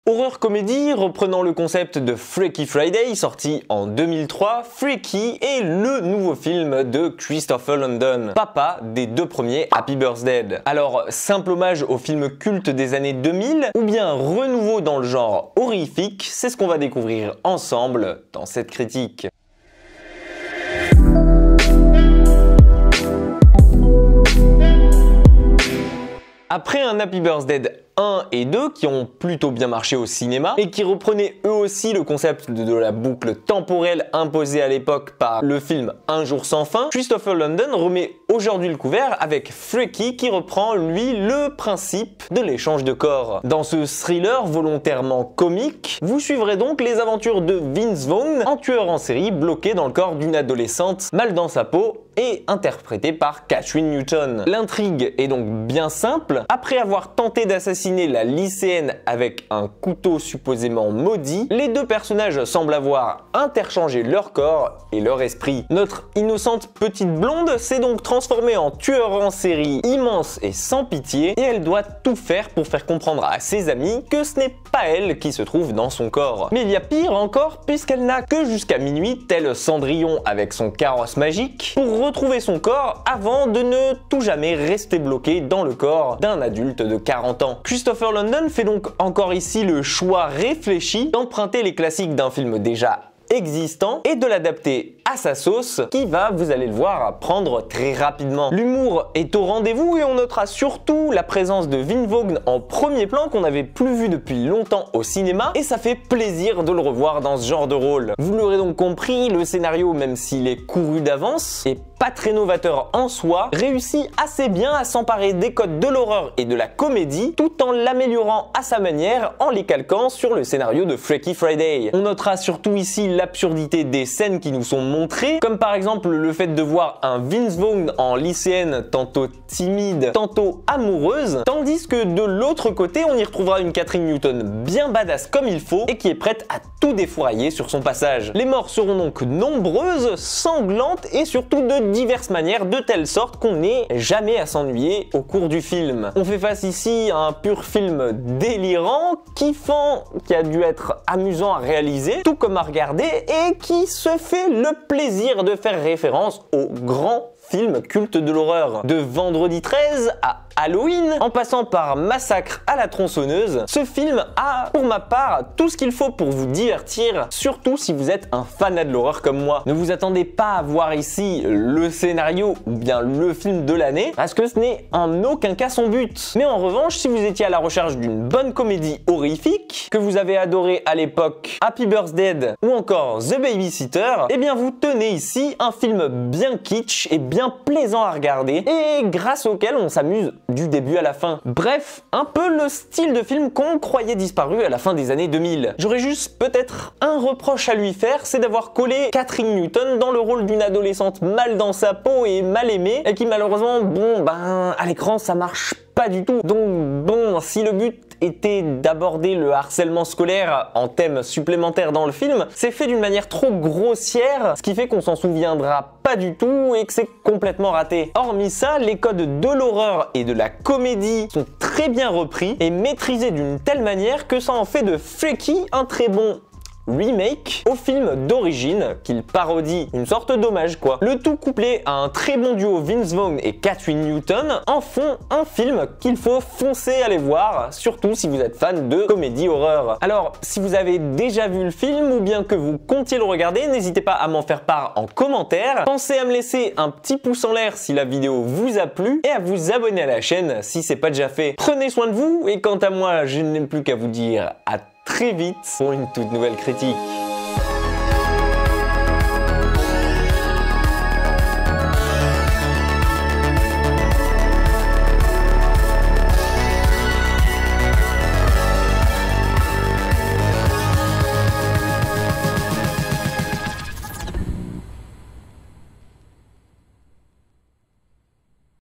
Horreur comédie reprenant le concept de Freaky Friday sorti en 2003, Freaky est le nouveau film de Christopher Landon, papa des deux premiers Happy Birthday. Alors simple hommage au film culte des années 2000 ou bien renouveau dans le genre horrifique, c'est ce qu'on va découvrir ensemble dans cette critique. Après un Happy Birthday 1 et 2 qui ont plutôt bien marché au cinéma et qui reprenaient eux aussi le concept de la boucle temporelle imposée à l'époque par le film Un jour sans fin, Christopher Landon remet aujourd'hui le couvert avec Freaky qui reprend lui le principe de l'échange de corps. Dans ce thriller volontairement comique, vous suivrez donc les aventures de Vince Vaughn, un tueur en série bloqué dans le corps d'une adolescente mal dans sa peau et interprétée par Katherine Newton. L'intrigue est donc bien simple. Après avoir tenté d'assassiner la lycéenne avec un couteau supposément maudit, les deux personnages semblent avoir interchangé leur corps et leur esprit. Notre innocente petite blonde s'est donc transformée en tueur en série immense et sans pitié, et elle doit tout faire pour faire comprendre à ses amis que ce n'est pas elle qui se trouve dans son corps. Mais il y a pire encore, puisqu'elle n'a que jusqu'à minuit, tel Cendrillon avec son carrosse magique, pour retrouver son corps avant de ne tout jamais rester bloqué dans le corps d'un adulte de 40 ans. Christopher Landon fait donc encore ici le choix réfléchi d'emprunter les classiques d'un film déjà existant et de l'adapter à sa sauce qui va, vous allez le voir, prendre très rapidement. L'humour est au rendez-vous et on notera surtout la présence de Vince Vaughn en premier plan qu'on n'avait plus vu depuis longtemps au cinéma et ça fait plaisir de le revoir dans ce genre de rôle. Vous l'aurez donc compris, le scénario, même s'il est couru d'avance et pas très novateur en soi, réussit assez bien à s'emparer des codes de l'horreur et de la comédie tout en l'améliorant à sa manière en les calquant sur le scénario de Freaky Friday. On notera surtout ici l'absurdité des scènes qui nous sont montrées, comme par exemple le fait de voir un Vince Vaughn en lycéenne tantôt timide, tantôt amoureuse, tandis que de l'autre côté on y retrouvera une Katherine Newton bien badass comme il faut et qui est prête à tout défourailler sur son passage. Les morts seront donc nombreuses, sanglantes et surtout de diverses manières, de telle sorte qu'on n'est jamais à s'ennuyer au cours du film. On fait face ici à un pur film délirant, kiffant, qui a dû être amusant à réaliser, tout comme à regarder, et qui se fait le plaisir de faire référence au grand film culte de l'horreur. De Vendredi 13 à Halloween, en passant par Massacre à la tronçonneuse, ce film a, pour ma part, tout ce qu'il faut pour vous divertir, surtout si vous êtes un fanat de l'horreur comme moi. Ne vous attendez pas à voir ici le scénario ou bien le film de l'année, parce que ce n'est en aucun cas son but. Mais en revanche, si vous étiez à la recherche d'une bonne comédie horrifique, que vous avez adoré à l'époque Happy Birthday ou encore The Babysitter, eh bien vous tenez ici un film bien kitsch et bien plaisant à regarder, et grâce auquel on s'amuse du début à la fin. Bref, un peu le style de film qu'on croyait disparu à la fin des années 2000. J'aurais juste peut-être un reproche à lui faire, c'est d'avoir collé Katherine Newton dans le rôle d'une adolescente mal dans sa peau et mal aimée, et qui malheureusement, à l'écran ça marche pas du tout. Donc bon, si le but était d'aborder le harcèlement scolaire en thème supplémentaire dans le film, c'est fait d'une manière trop grossière, ce qui fait qu'on s'en souviendra pas du tout et que c'est complètement raté. Hormis ça, les codes de l'horreur et de la comédie sont très bien repris et maîtrisés d'une telle manière que ça en fait de Freaky un très bon remake au film d'origine qu'il parodie, une sorte d'hommage quoi. Le tout couplé à un très bon duo Vince Vaughn et Katherine Newton en font un film qu'il faut foncer aller voir, surtout si vous êtes fan de comédie horreur. Alors si vous avez déjà vu le film ou bien que vous comptiez le regarder, n'hésitez pas à m'en faire part en commentaire. Pensez à me laisser un petit pouce en l'air si la vidéo vous a plu et à vous abonner à la chaîne si c'est pas déjà fait. Prenez soin de vous et quant à moi, je n'ai plus qu'à vous dire à très vite pour une toute nouvelle critique.